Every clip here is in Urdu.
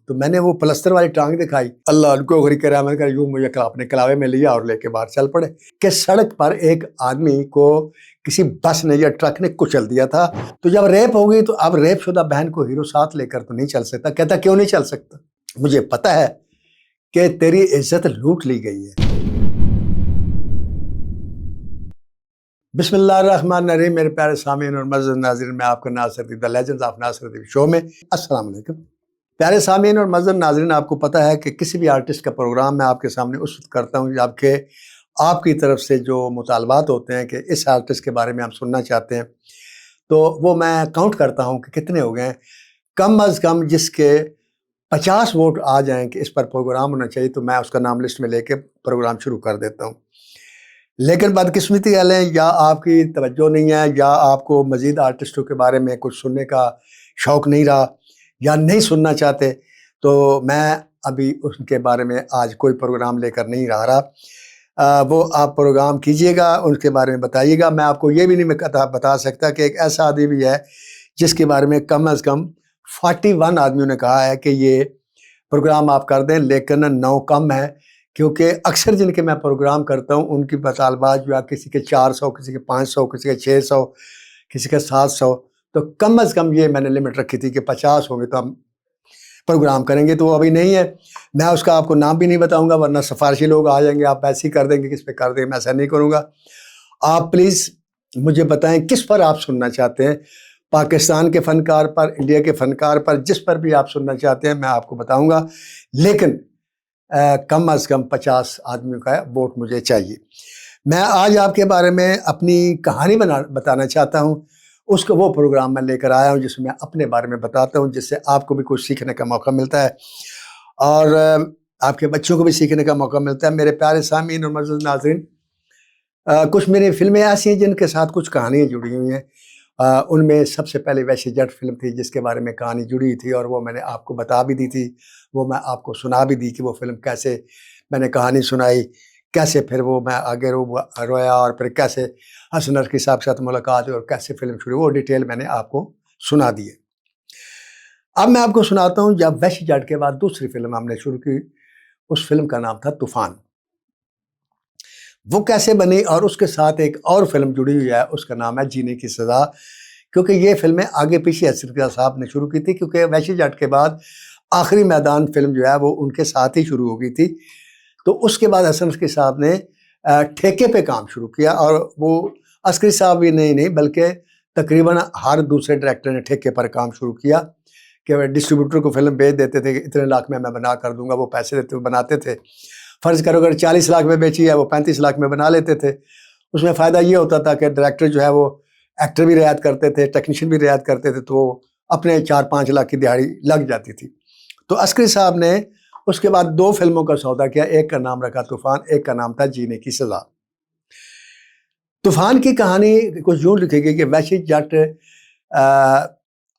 تو میں نے وہ پلستر والی ٹانگ دکھائی، اللہ ان کو غریق رحمت کر، یوں مجھے اپنے کلاوے میں لیا اور لے کے باہر چل پڑے کہ سڑک پر ایک آدمی کو کسی بس نے یا ٹرک نے کچل دیا تھا۔ تو جب ریپ ہو گئی تو اب ریپ شدہ بہن کو ہیرو ساتھ لے کر تو نہیں چل سکتا۔ کہتا کیوں نہیں چل سکتا؟ مجھے پتا ہے کہ تیری عزت لوٹ لی گئی ہے۔ بسم اللہ الرحمن الرحیم۔ میرے پیارے سامعین اور معزز ناظرین، میں آپ کا ناصر الدین دی لیجنڈز آف ناصر الدین شو میں السلام علیکم۔ پیارے سامعین اور معزز ناظرین، آپ کو پتہ ہے کہ کسی بھی آرٹسٹ کا پروگرام میں آپ کے سامنے اس وقت کرتا ہوں جب کہ آپ کی طرف سے جو مطالبات ہوتے ہیں کہ اس آرٹسٹ کے بارے میں آپ سننا چاہتے ہیں، تو وہ میں کاؤنٹ کرتا ہوں کہ کتنے ہو گئے ہیں۔ کم از کم جس کے 50 ووٹ آ جائیں کہ اس پر پروگرام ہونا چاہیے تو میں اس کا نام لسٹ میں لے کے پروگرام شروع کر دیتا ہوں۔ لیکن بدقسمتی ہے یا آپ کی توجہ نہیں ہے، یا آپ کو مزید آرٹسٹوں کے بارے میں کچھ سننے کا شوق نہیں رہا یا نہیں سننا چاہتے، تو میں ابھی ان کے بارے میں آج کوئی پروگرام لے کر نہیں رہا۔ وہ آپ پروگرام کیجئے گا، ان کے بارے میں بتائیے گا۔ میں آپ کو یہ بھی نہیں بتا سکتا کہ ایک ایسا آدمی بھی ہے جس کے بارے میں کم از کم 41 آدمیوں نے کہا ہے کہ یہ پروگرام آپ کر دیں، لیکن 9 کم ہے، کیونکہ اکثر جن کے میں پروگرام کرتا ہوں ان کی مطالبات جو ہے کسی کے 400، کسی کے 500، کسی کے 600، کسی کے 700، تو کم از کم یہ میں نے لمٹ رکھی تھی کہ 50 ہوں گے تو ہم پروگرام کریں گے، تو وہ ابھی نہیں ہے۔ میں اس کا آپ کو نام بھی نہیں بتاؤں گا ورنہ سفارشی لوگ آ جائیں گے، آپ ایسے ہی کر دیں گے، کس پہ کر دیں گے، میں ایسا نہیں کروں گا۔ آپ پلیز مجھے بتائیں کس پر آپ سننا چاہتے ہیں، پاکستان کے فنکار پر، انڈیا کے فنکار پر، جس پر بھی آپ سننا چاہتے ہیں میں آپ کو بتاؤں گا، لیکن کم از کم 50 آدمیوں کا ووٹ مجھے چاہیے۔ میں آج آپ کے بارے میں اپنی کہانی بتانا چاہتا ہوں، اس کو وہ پروگرام میں لے کر آیا ہوں جس میں اپنے بارے میں بتاتا ہوں، جس سے آپ کو بھی کچھ سیکھنے کا موقع ملتا ہے اور آپ کے بچوں کو بھی سیکھنے کا موقع ملتا ہے۔ میرے پیارے سامعین اور معزز ناظرین، کچھ میری فلمیں ایسی ہیں جن کے ساتھ کچھ کہانیاں جڑی ہوئی ہیں۔ ان میں سب سے پہلے ویشی جٹ فلم تھی جس کے بارے میں کہانی جڑی تھی اور وہ میں نے آپ کو بتا بھی دی تھی، وہ میں آپ کو سنا بھی دی کہ وہ فلم کیسے میں نے کہانی سنائی، کیسے پھر وہ میں آگے رویا اور پھر کیسے حسن عرقی صاحب کے ساتھ ملاقات ہوئی اور کیسے فلم شروع، وہ ڈیٹیل میں نے آپ کو سنا دی ہے۔ اب میں آپ کو سناتا ہوں جب ویشی جٹ کے بعد دوسری فلم ہم نے شروع کی، اس فلم کا نام تھا طوفان۔ وہ کیسے بنی اور اس کے ساتھ ایک اور فلم جڑی ہوئی ہے، اس کا نام ہے جینے کی سزا، کیونکہ یہ فلمیں آگے پیچھے حسن عرقی صاحب نے شروع کی تھی، کیونکہ ویشی جٹ کے بعد آخری میدان فلم جو ہے وہ ان کے ساتھ ہی شروع ہو گئی تھی۔ تو اس کے بعد حسن عرقی صاحب نے ٹھیکے پہ کام شروع کیا، اور وہ عسکری صاحب بھی نہیں بلکہ تقریباً ہر دوسرے ڈائریکٹر نے ٹھیکے پر کام شروع کیا کہ ڈسٹریبیوٹر کو فلم بیچ دیتے تھے کہ اتنے لاکھ میں بنا کر دوں گا، وہ پیسے دیتے ہوئے بناتے تھے۔ فرض کرو اگر 40 لاکھ میں بیچی ہے، وہ 35 لاکھ میں بنا لیتے تھے۔ اس میں فائدہ یہ ہوتا تھا کہ ڈائریکٹر جو ہے وہ ایکٹر بھی رعایت کرتے تھے، ٹیکنیشین بھی رعایت کرتے تھے، تو اپنے 4-5 لاکھ کی دہاڑی لگ جاتی تھی۔ تو عسکری صاحب نے اس کے بعد 2 فلموں کا سودا کیا، ایک کا نام رکھا طوفان، ایک کا نام تھا جینے کی سزا۔ طوفان کی کہانی کچھ یوں لکھی گئی کہ ویشی جٹ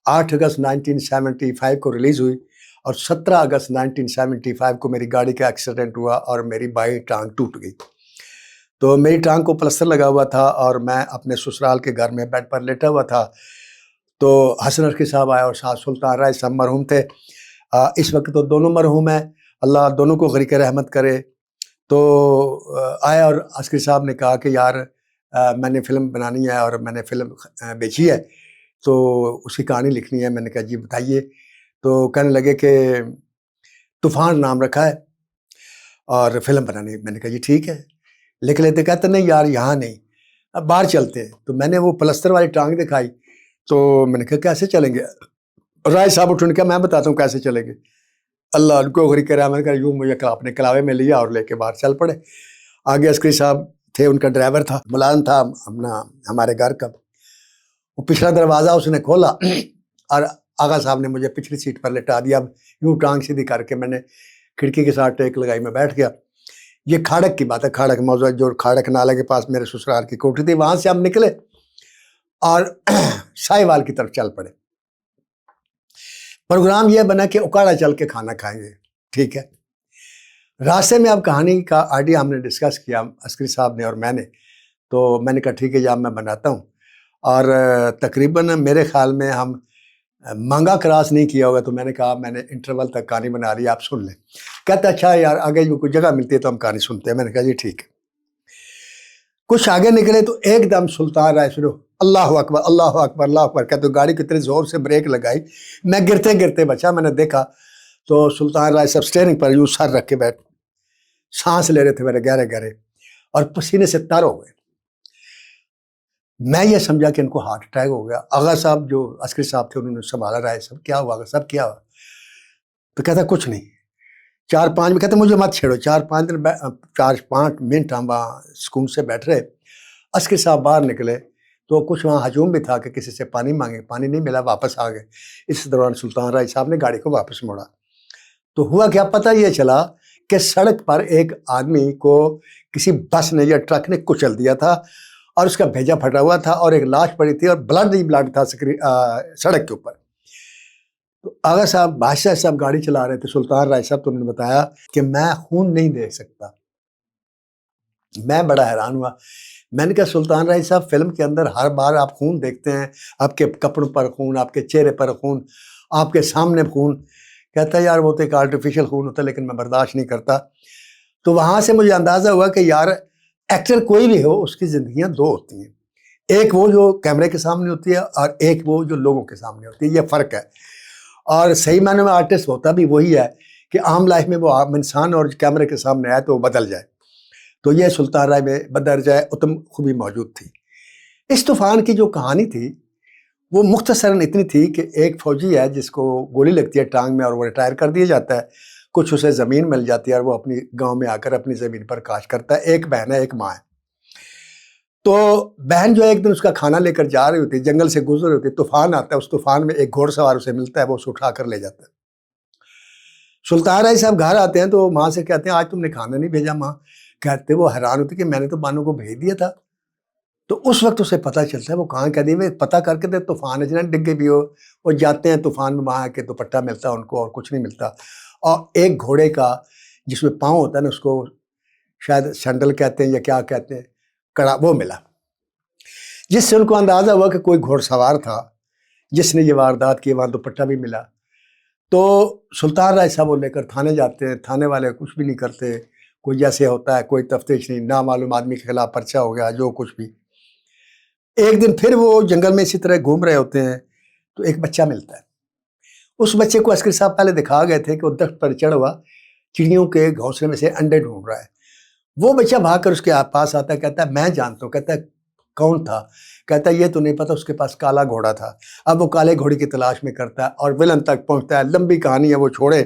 8 اگست 1975 کو ریلیز ہوئی اور 17 اگست 1975 کو میری گاڑی کا ایکسیڈنٹ ہوا اور میری بائیں ٹانگ ٹوٹ گئی۔ تو میری ٹانگ کو پلستر لگا ہوا تھا اور میں اپنے سسرال کے گھر میں بیڈ پر لیٹا ہوا تھا۔ تو حسن عرقی صاحب آئے اور ساتھ سلطان رائے صاحب مرحوم تھے، اس وقت تو دونوں مرحوم ہیں، اللہ دونوں کو غریق رحمت کرے۔ تو آئے اور عسکری صاحب نے کہا کہ یار میں نے فلم بنانی ہے اور میں نے فلم بیچی ہے تو اس کی کہانی لکھنی ہے۔ میں نے کہا جی بتائیے۔ تو کہنے لگے کہ طوفان نام رکھا ہے اور فلم بنانی ہے۔ میں نے کہا جی ٹھیک ہے لکھ لیتے۔ کہتے نہیں یار یہاں نہیں، اب باہر چلتے ہیں۔ تو میں نے وہ پلستر والی ٹانگ دکھائی، تو میں نے کہا کیسے چلیں گے؟ رائے صاحب اٹھنے کا میں بتاتا ہوں کیسے چلیں گے، اللہ ان کو غریق رحمت کر، یوں مجھے اپنے کلاوے میں لیا اور لے کے باہر چل پڑے۔ آگے عسکری صاحب تھے، ان کا ڈرائیور تھا، ملازم تھا ہمارے گھر کا، وہ پچھلا دروازہ اس نے کھولا اور آغا صاحب نے مجھے پچھلی سیٹ پر لٹا دیا۔ اب یوں ٹانگ سیدھی کر کے میں نے کھڑکی کے ساتھ ٹیک لگائی، میں بیٹھ گیا۔ یہ کھاڑک کی بات ہے، کھاڑک موضوع جو کھاڑک نالے کے پاس میرے سسرال کی کوٹھی تھی، وہاں سے ہم نکلے اور ساہیوال کی طرف چل پڑے۔ پروگرام یہ بنا کہ اکاڑا چل کے کھانا کھائیں گے، ٹھیک ہے۔ راستے میں اب کہانی کا آئیڈیا ہم نے ڈسکس کیا، عسکری صاحب نے اور میں نے، تو میں نے کہا ٹھیک ہے جب میں بناتا ہوں، اور تقریباً میرے خیال میں ہم مانگا کراس نہیں کیا ہوگا، تو میں نے کہا میں نے انٹرول تک کہانی بنا لی، آپ سن لیں۔ کہتا اچھا یار آگے جو کوئی جگہ ملتی ہے تو ہم کہانی سنتے ہیں۔ میں نے کہا جی ٹھیک ہے۔ کچھ آگے نکلے تو ایک دم سلطان رائے شروع، اللہ اکبر اللہ اکبر اللہ اکبر کہتے، تو گاڑی کتنے زور سے بریک لگائی، میں گرتے گرتے بچا۔ میں نے دیکھا تو سلطان رائے صاحب سٹیئرنگ پر یوں سر رکھ کے بیٹھ سانس لے رہے تھے میرے گہرے گہرے، اور پسینے سے تر ہو گئے۔ میں یہ سمجھا کہ ان کو ہارٹ اٹیک ہو گیا۔ آغا صاحب جو عسکری صاحب تھے انہوں نے سنبھالا، رائے صاحب کیا ہوا آغا صاحب کیا ہوا؟ تو کہتا کچھ نہیں۔ 4-5 میں کہتے مجھے مت چھیڑو، 4-5 منٹ ہم وہاں سکون سے بیٹھ رہے۔ عسکری صاحب باہر نکلے تو کچھ وہاں ہجوم بھی تھا کہ کسی سے پانی مانگے، پانی نہیں ملا، واپس آ گئے۔ اس دوران سلطان رائے صاحب نے گاڑی کو واپس موڑا تو ہوا کیا، پتہ یہ چلا کہ سڑک پر ایک آدمی کو کسی بس نے یا ٹرک نے کچل دیا تھا، اور اس کا بھیجا پھٹا ہوا تھا، اور ایک لاش پڑی تھی، اور بلڈ ہی بلڈ تھا سڑک کے اوپر۔ تو آغا صاحب بادشاہ صاحب گاڑی چلا رہے تھے، سلطان رائے صاحب تو انہوں نے بتایا کہ میں خون نہیں دے سکتا۔ میں بڑا حیران ہوا۔ میں نے کہا سلطان رائے صاحب فلم کے اندر ہر بار آپ خون دیکھتے ہیں، آپ کے کپڑوں پر خون، آپ کے چہرے پر خون، آپ کے سامنے خون۔ کہتا ہے یار وہ تو ایک آرٹیفیشل خون ہوتا ہے لیکن میں برداشت نہیں کرتا۔ تو وہاں سے مجھے اندازہ ہوا کہ یار ایکٹر کوئی بھی ہو اس کی زندگیاں دو ہوتی ہیں، ایک وہ جو کیمرے کے سامنے ہوتی ہے اور ایک وہ جو لوگوں کے سامنے ہوتی ہے، یہ فرق ہے۔ اور صحیح معنی میں آرٹسٹ ہوتا بھی وہی ہے کہ عام لائف میں وہ عام انسان اور کیمرے کے سامنے آئے تو وہ بدل جائے۔ تو یہ سلطان رائے میں بدرجہ اتم خوبی موجود تھی۔ اس طوفان کی جو کہانی تھی وہ مختصراً اتنی تھی کہ ایک فوجی ہے جس کو گولی لگتی ہے ٹانگ میں اور وہ ریٹائر کر دیا جاتا ہے، کچھ اسے زمین مل جاتی ہے اور وہ اپنی گاؤں میں آ کر اپنی زمین پر کاشت کرتا ہے۔ ایک بہن ہے ایک ماں ہے۔ تو بہن جو ایک دن اس کا کھانا لے کر جا رہی ہوتی ہے، جنگل سے گزر رہی ہوتی ہے، طوفان آتا ہے، اس طوفان میں ایک گھوڑ سوار اسے ملتا ہے، وہ اسے اٹھا کر لے جاتا ہے۔ سلطان رائے صاحب گھر آتے ہیں تو ماں سے کہتے ہیں آج تم نے کھانا نہیں بھیجا؟ ماں کہتے وہ حیران ہوتی کہ میں نے تو بانو کو بھیج دیا تھا۔ تو اس وقت اسے پتہ چلتا ہے وہ کہاں کہہ دی میں پتہ کر کے دے طوفان ہے ڈگے بھی ہو، وہ جاتے ہیں طوفان میں، وہاں کے دوپٹہ ملتا ہے ان کو اور کچھ نہیں ملتا، اور ایک گھوڑے کا جس میں پاؤں ہوتا ہے نا، اس کو شاید سینڈل کہتے ہیں یا کیا کہتے ہیں، کڑا، وہ ملا، جس سے ان کو اندازہ ہوا کہ کوئی گھوڑ سوار تھا جس نے یہ واردات کی، وہاں دوپٹہ بھی ملا۔ تو سلطان رائے صاحب وہ لے کر تھانے جاتے ہیں، تھانے والے کچھ بھی نہیں کرتے، کوئی جیسے ہوتا ہے کوئی تفتیش نہیں، نامعلوم آدمی کے خلاف پرچہ ہو گیا جو کچھ بھی۔ ایک دن پھر وہ جنگل میں اسی طرح گھوم رہے ہوتے ہیں تو ایک بچہ ملتا ہے۔ اس بچے کو عسکری صاحب پہلے دکھا گئے تھے کہ وہ درخت پر چڑھ ہوا چڑیوں کے گھونسلے میں سے انڈے ڈھونڈ رہا ہے۔ وہ بچہ بھاگ کر اس کے پاس آتا ہے، کہتا ہے میں جانتا ہوں۔ کہتا ہے کون تھا؟ کہتا ہے یہ تو نہیں پتا، اس کے پاس کالا گھوڑا تھا۔ اب وہ کالے گھوڑے کی تلاش میں کرتا ہے اور ولن تک پہنچتا ہے۔ لمبی کہانی ہے، وہ چھوڑے۔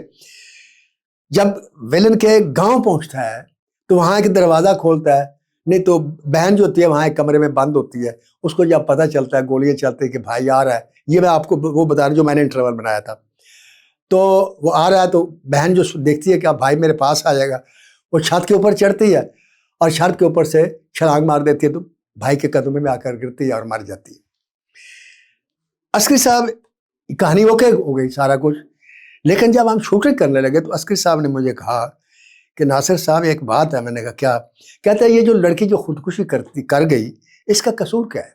جب ولن کے گاؤں پہنچتا ہے تو وہاں ایک دروازہ کھولتا ہے، نہیں تو بہن جو ہوتی ہے وہاں ایک کمرے میں بند ہوتی ہے۔ اس کو جب پتہ چلتا ہے، گولیاں چلتی کہ بھائی آ رہا ہے، یہ میں آپ کو وہ بتا رہا جو میں نے انٹرول بنایا تھا، تو وہ آ رہا ہے تو بہن جو دیکھتی ہے کہ اب بھائی میرے پاس آ جائے گا، وہ چھت کے اوپر چڑھتی ہے اور چھت کے اوپر سے چھلانگ مار دیتی ہے تو بھائی کے قدموں میں آ کر گرتی ہے اور مر جاتی ہے۔ عسکری صاحب کہانی اوکے ہو گئی سارا کچھ، لیکن جب ہم شوٹنگ کرنے لگے تو عسکری صاحب نے مجھے کہا کہ ناصر صاحب ایک بات ہے۔ میں نے کہا کیا؟ کہتا ہے یہ جو لڑکی جو خودکشی کر گئی اس کا قصور کیا ہے؟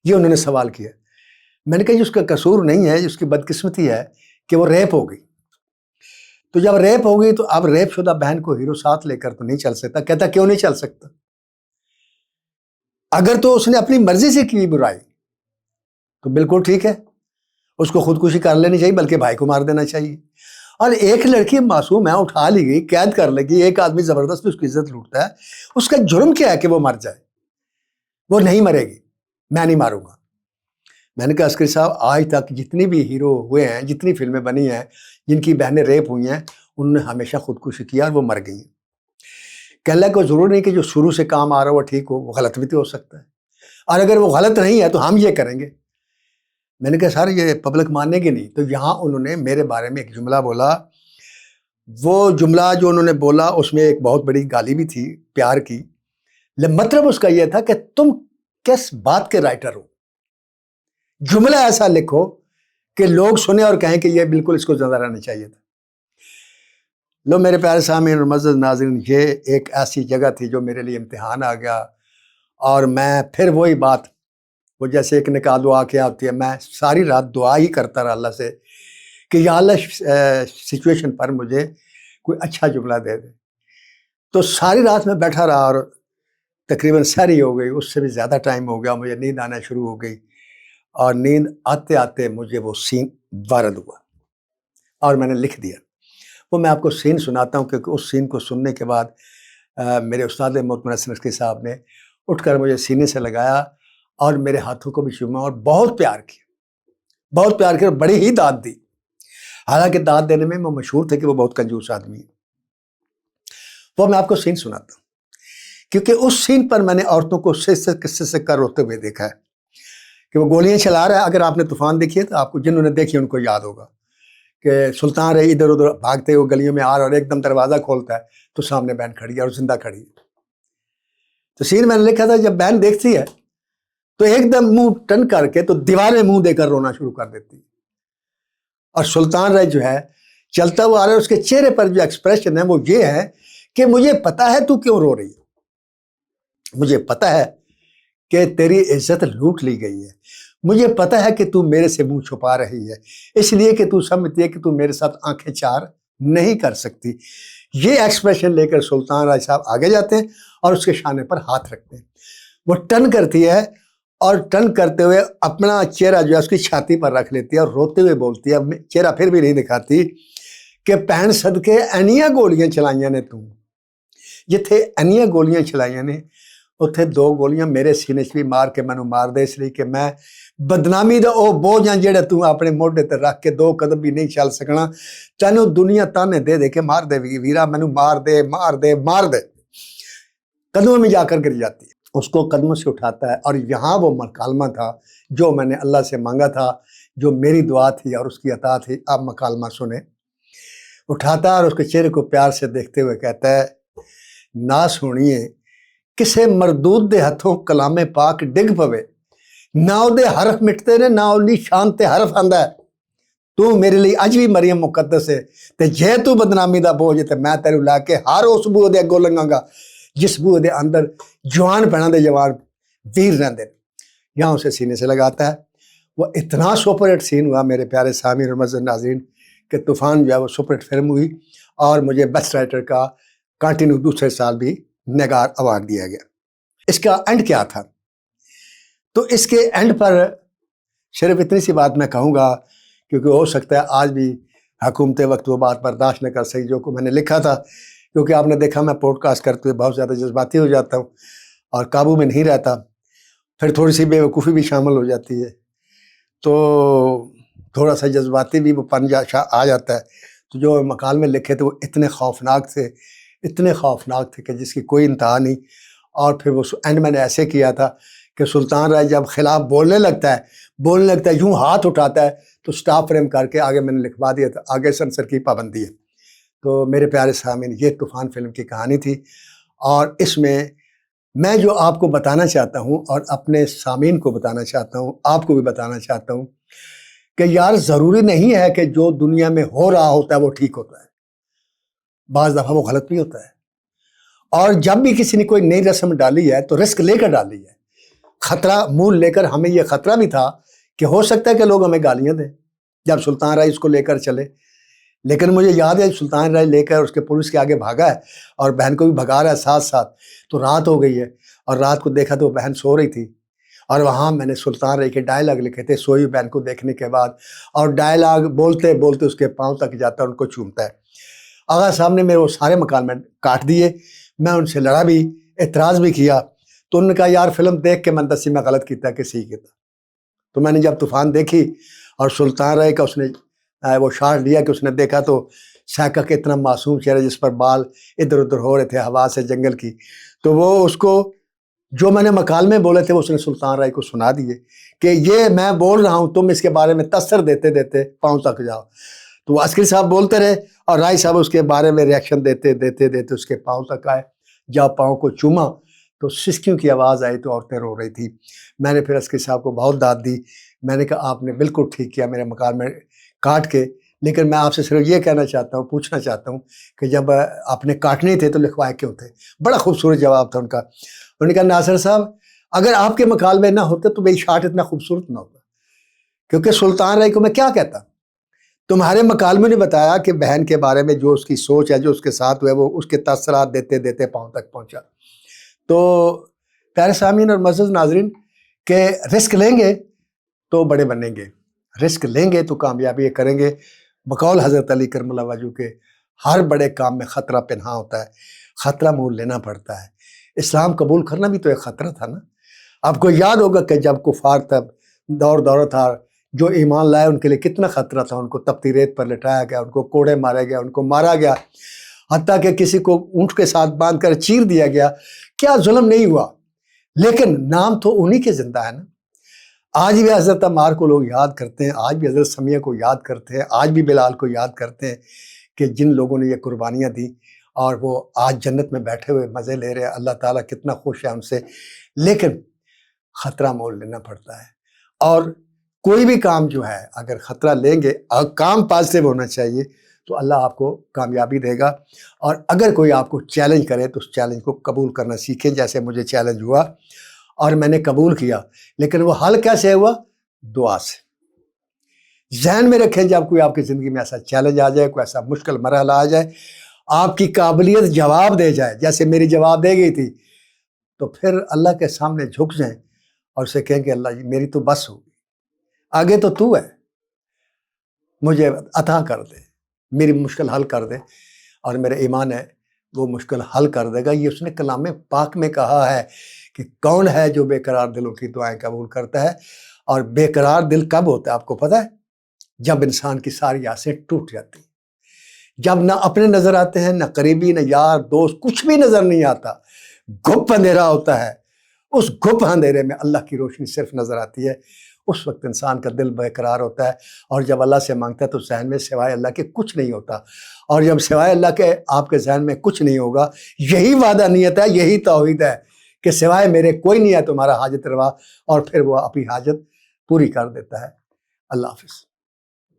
یہ انہوں نے سوال کیا۔ میں نے کہا اس کا قصور نہیں ہے، اس کی بدقسمتی ہے کہ وہ ریپ ہو گئی۔ تو جب ریپ ہو گئی تو اب ریپ شدہ بہن کو ہیرو ساتھ لے کر تو نہیں چل سکتا۔ کہتا کیوں نہیں چل سکتا؟ اگر تو اس نے اپنی مرضی سے کی برائی تو بالکل ٹھیک ہے، اس کو خودکشی کر لینی چاہیے، بلکہ بھائی کو مار دینا چاہیے۔ اور ایک لڑکی معصوم ہے، اٹھا لی گئی، قید کر لگی، ایک آدمی زبردستی اس کی عزت لوٹتا ہے، اس کا جرم کیا ہے کہ وہ مر جائے؟ وہ نہیں مرے گی، میں نہیں ماروں گا۔ میں نے کہا عسکری صاحب آج تک جتنی بھی ہیرو ہوئے ہیں، جتنی فلمیں بنی ہیں جن کی بہنیں ریپ ہوئی ہیں، انہوں نے ہمیشہ خودکشی کیا اور وہ مر گئی ہیں۔ کہنے لگا کوئی ضرور نہیں کہ جو شروع سے کام آ رہا ہو وہ ٹھیک ہو، وہ غلط بھی تو ہو سکتا ہے، اور اگر وہ غلط نہیں ہے تو ہم یہ کریں گے۔ میں نے کہا سر یہ پبلک ماننے گی نہیں۔ تو یہاں انہوں نے میرے بارے میں ایک جملہ بولا، وہ جملہ جو انہوں نے بولا اس میں ایک بہت بڑی گالی بھی تھی پیار کی، مطلب اس کا یہ تھا کہ تم کس بات کے رائٹر ہو، جملہ ایسا لکھو کہ لوگ سنیں اور کہیں کہ یہ بالکل اس کو زندہ رہنا چاہیے تھا۔ لو میرے پیارے سامعین اور معزز ناظرین، یہ ایک ایسی جگہ تھی جو میرے لیے امتحان آ گیا، اور میں پھر وہی بات وہ جیسے ایک نکاح دعا کیا ہوتی ہے، میں ساری رات دعا ہی کرتا رہا اللہ سے کہ یا اللہ سچویشن پر مجھے کوئی اچھا جملہ دے دے. تو ساری رات میں بیٹھا رہا اور تقریباً سحری ہو گئی، اس سے بھی زیادہ ٹائم ہو گیا، مجھے نیند آنا شروع ہو گئی اور نیند آتے آتے مجھے وہ سین وارد ہوا اور میں نے لکھ دیا. وہ میں آپ کو سین سناتا ہوں کیونکہ اس سین کو سننے کے بعد میرے استاد محترم حسن نقوی صاحب نے اٹھ کر مجھے سینے سے لگایا اور میرے ہاتھوں کو بھی چوما اور بہت پیار کیا اور بڑی ہی داد دی. حالانکہ داد دینے میں وہ مشہور تھے کہ وہ بہت کنجوس آدمی ہے. وہ میں آپ کو سین سناتا ہوں کیونکہ اس سین پر میں نے عورتوں کو قصے سے کر روتے ہوئے دیکھا ہے کہ وہ گولیاں چلا رہا ہے. اگر آپ نے طوفان دیکھی ہے تو آپ کو جنہوں نے دیکھی ان کو یاد ہوگا کہ سلطان رہی ادھر ادھر بھاگتے ہوئے گلیوں میں آ رہا اور ایک دم دروازہ کھولتا ہے تو سامنے بہن کھڑی ہے اور زندہ کھڑی ہے. تو سین میں نے لکھا تھا جب بہن دیکھتی ہے تو ایک دم منہ ٹن کر کے تو دیوار میں منہ دے کر رونا شروع کر دیتی ہے. اور سلطان رائے جو ہے چلتا ہوا آ رہا ہے، اس کے چہرے پر جو ایکسپریشن ہے وہ یہ ہے کہ مجھے پتا ہے تو کیوں رو رہی ہے، مجھے پتا ہے کہ تیری عزت لوٹ لی گئی ہے، مجھے پتا ہے کہ تو میرے سے منہ چھپا رہی ہے اس لیے کہ تو سمجھتی ہے کہ تو میرے ساتھ آنکھیں چار نہیں کر سکتی. یہ ایکسپریشن لے کر سلطان رائے صاحب آگے جاتے ہیں اور اس کے شانے پر ہاتھ رکھتے ہیں. وہ ٹرن کرتی ہے اور ٹرن کرتے ہوئے اپنا چہرہ جو ہے اس کی چھاتی پر رکھ لیتی ہے اور روتے ہوئے بولتی ہے، چہرہ پھر بھی نہیں دکھاتی، کہ بہن صدقے اینیاں گولیاں چلائیاں نے تم. جتھے اینیاں گولیاں چلائیاں نے اتھے دو گولیاں میرے سینے چ بھی مار کے مینوں مار دے، اس لیے کہ میں بدنامی دا او بوجھ ہاں جہڑا تو اپنے موڈے تے رکھ کے دو قدم بھی نہیں چل سکنا. تینوں دنیا تانے دے دے کے مار دے ویرا، مینوں مار دے مار دے مار دے. قدموں میں جا کر گر جاتی ہے، اس کو قدموں سے اٹھاتا ہے اور یہاں وہ مکالمہ تھا جو میں نے اللہ سے مانگا تھا، جو میری دعا تھی اور اس کی عطا تھی. آپ مکالمہ سنیں. اٹھاتا ہے اور اس کے چہرے کو پیار سے دیکھتے ہوئے کہتا ہے، نہ سنیے کسے مردود دے ہتھوں کلام پاک ڈگ پوے، نہ او دے حرف مٹتے نے نہ اولی شان تے حرف آندا ہے. تو میرے لیے اج بھی مریم مقدس ہے تے جے تو بدنامی دا بوجھ تے میں تیرے لا کے ہر اس بوئے دے اگوں لنگاں گا جس بوئے دے اندر جوان بہناں دے جوان ویر رہندے. یہاں اسے سینے سے لگاتا ہے. وہ اتنا سپر ہٹ سین ہوا میرے پیارے سامعین اور معزز ناظرین کہ طوفان جو ہے وہ سپر ہٹ فلم ہوئی اور مجھے بیسٹ رائٹر کا کنٹینیو دوسرے سال بھی نگار ایوارڈ دیا گیا. اس کا اینڈ کیا تھا؟ تو اس کے اینڈ پر صرف اتنی سی بات میں کہوں گا کیونکہ ہو سکتا ہے آج بھی حکومت وقت وہ بات برداشت نہ کر سکی جو کہ میں نے لکھا تھا، کیونکہ آپ نے دیکھا میں پوڈ کاسٹ کرتے ہوئے بہت زیادہ جذباتی ہو جاتا ہوں اور قابو میں نہیں رہتا، پھر تھوڑی سی بے وقوفی بھی شامل ہو جاتی ہے تو تھوڑا سا جذباتی بھی وہ پن آ جاتا ہے. تو جو مکالمے لکھے تھے وہ اتنے خوفناک تھے کہ جس کی کوئی انتہا نہیں. اور پھر وہ اینڈ میں نے ایسے کیا تھا کہ سلطان رائے جب خلاف بولنے لگتا ہے یوں ہاتھ اٹھاتا ہے تو سٹاپ فریم کر کے آگے میں نے لکھوا دیا تھا، آگے سنسر کی پابندی ہے. تو میرے پیارے سامعین یہ طوفان فلم کی کہانی تھی اور اس میں جو آپ کو بتانا چاہتا ہوں اور اپنے سامعین کو بتانا چاہتا ہوں، آپ کو بھی بتانا چاہتا ہوں کہ یار ضروری نہیں ہے کہ جو دنیا میں ہو رہا ہوتا ہے وہ ٹھیک ہوتا ہے، بعض دفعہ وہ غلط بھی ہوتا ہے. اور جب بھی کسی نے کوئی نئی رسم ڈالی ہے تو رسک لے کر ڈالی ہے، خطرہ مول لے کر. ہمیں یہ خطرہ بھی تھا کہ ہو سکتا ہے کہ لوگ ہمیں گالیاں دیں جب سلطان رائے اس کو لے کر چلے، لیکن مجھے یاد ہے سلطان رائے لے کر اس کے پولیس کے آگے بھاگا ہے اور بہن کو بھی بھگا رہا ہے ساتھ ساتھ. تو رات ہو گئی ہے اور رات کو دیکھا تو وہ بہن سو رہی تھی اور وہاں میں نے سلطان رائے کے ڈائلاگ لکھے تھے سوئی بہن کو دیکھنے کے بعد، اور ڈائلاگ بولتے بولتے اس کے پاؤں تک جاتا ہے، ان کو چومتا ہے. آغا صاحب نے میرے وہ سارے مکالمے کاٹ دیے، میں ان سے لڑا بھی، اعتراض بھی کیا. تو انہوں نے کہا یار فلم دیکھ کے میں دسی میں غلط کیتا کہ صحیح کیتا. تو میں نے جب طوفان دیکھی اور سلطان رائے کا اس نے وہ شاٹ لیا کہ اس نے دیکھا تو سائیکا کے اتنا معصوم چہرہ جس پر بال ادھر ادھر ہو رہے تھے ہوا سے جنگل کی، تو وہ اس کو جو میں نے مکالمے بولے تھے وہ اس نے سلطان رائے کو سنا دیے کہ یہ میں بول رہا ہوں، تم اس کے بارے میں تاثر دیتے دیتے پاؤں تک جاؤ. تو وہ عسکری صاحب بولتے رہے اور رائے صاحب اس کے بارے میں ریاکشن دیتے دیتے دیتے اس کے پاؤں تک آئے. جب پاؤں کو چوما تو سسکیوں کی آواز آئی تو عورتیں رو رہی تھی. میں نے پھر عسکری صاحب کو بہت داد دی، میں نے کہا آپ نے بالکل ٹھیک کیا میرے مکالمے کاٹ کے، لیکن میں آپ سے صرف یہ کہنا چاہتا ہوں، پوچھنا چاہتا ہوں کہ جب آپ نے کاٹنے تھے تو لکھوائے کیوں تھے؟ بڑا خوبصورت جواب تھا ان کا. انہوں نے کہا ناصر صاحب اگر آپ کے مکالمے نہ ہوتے تو میری شارٹ اتنا خوبصورت نہ ہوتا، کیونکہ سلطان رائی کو میں کیا کہتا، تمہارے مکالمے نے بتایا کہ بہن کے بارے میں جو اس کی سوچ ہے، جو اس کے ساتھ ہوئے، وہ اس کے تاثرات دیتے دیتے پاؤں تک پہنچا۔ تو پیارے سامعین اور معزز ناظرین، کہ رسک لیں گے تو بڑے بنیں گے، رسک لیں گے تو کامیابی کریں گے۔ بقول حضرت علی کرم اللہ وجہہ کے ہر بڑے کام میں خطرہ پنہاں ہوتا ہے، خطرہ مول لینا پڑتا ہے۔ اسلام قبول کرنا بھی تو ایک خطرہ تھا نا۔ آپ کو یاد ہوگا کہ جب کفار تب دور تھا، جو ایمان لائے ان کے لیے کتنا خطرہ تھا، ان کو تپتی ریت پر لٹایا گیا، ان کو کوڑے مارے گیا، ان کو مارا گیا، حتیٰ کہ کسی کو اونٹ کے ساتھ باندھ کر چیر دیا گیا۔ کیا ظلم نہیں ہوا، لیکن نام تو انہی کے زندہ ہے نا۔ آج بھی حضرت عمار کو لوگ یاد کرتے ہیں، آج بھی حضرت سمیہ کو یاد کرتے ہیں، آج بھی بلال کو یاد کرتے ہیں، کہ جن لوگوں نے یہ قربانیاں دی اور وہ آج جنت میں بیٹھے ہوئے مزے لے رہے ہیں، اللہ تعالیٰ کتنا خوش ہے ان سے۔ لیکن خطرہ مول لینا پڑتا ہے، اور کوئی بھی کام جو ہے اگر خطرہ لیں گے، کام پازیٹیو ہونا چاہیے، تو اللہ آپ کو کامیابی دے گا۔ اور اگر کوئی آپ کو چیلنج کرے تو اس چیلنج کو قبول کرنا سیکھیں، جیسے مجھے چیلنج ہوا اور میں نے قبول کیا، لیکن وہ حل کیسے ہوا؟ دعا سے۔ ذہن میں رکھیں، جب کوئی آپ کی زندگی میں ایسا چیلنج آ جائے، کوئی ایسا مشکل مرحلہ آ جائے، آپ کی قابلیت جواب دے جائے جیسے میری جواب دے گئی تھی، تو پھر اللہ کے سامنے جھک جائیں اور اسے کہیں کہ اللہ جی میری تو بس ہوگی، آگے تو ہے، مجھے عطا کر دے، میری مشکل حل کر دے، اور میرا ایمان ہے وہ مشکل حل کر دے گا۔ یہ اس نے کلام پاک میں کہا ہے کہ کون ہے جو بے قرار دلوں کی دعائیں قبول کرتا ہے۔ اور بے قرار دل کب ہوتا ہے آپ کو پتہ ہے؟ جب انسان کی ساری آسیں ٹوٹ جاتی، جب نہ اپنے نظر آتے ہیں، نہ قریبی، نہ یار دوست، کچھ بھی نظر نہیں آتا، گھپ اندھیرا ہوتا ہے، اس گھپ اندھیرے میں اللہ کی روشنی صرف نظر آتی ہے، اس وقت انسان کا دل بے قرار ہوتا ہے، اور جب اللہ سے مانگتا ہے تو ذہن میں سوائے اللہ کے کچھ نہیں ہوتا، اور جب سوائے اللہ کے آپ کے ذہن میں کچھ نہیں ہوگا، یہی وعدہ نیت ہے، یہی توحید ہے کہ سوائے میرے کوئی نہیں ہے تمہارا حاجت روا، اور پھر وہ اپنی حاجت پوری کر دیتا ہے۔ اللہ حافظ۔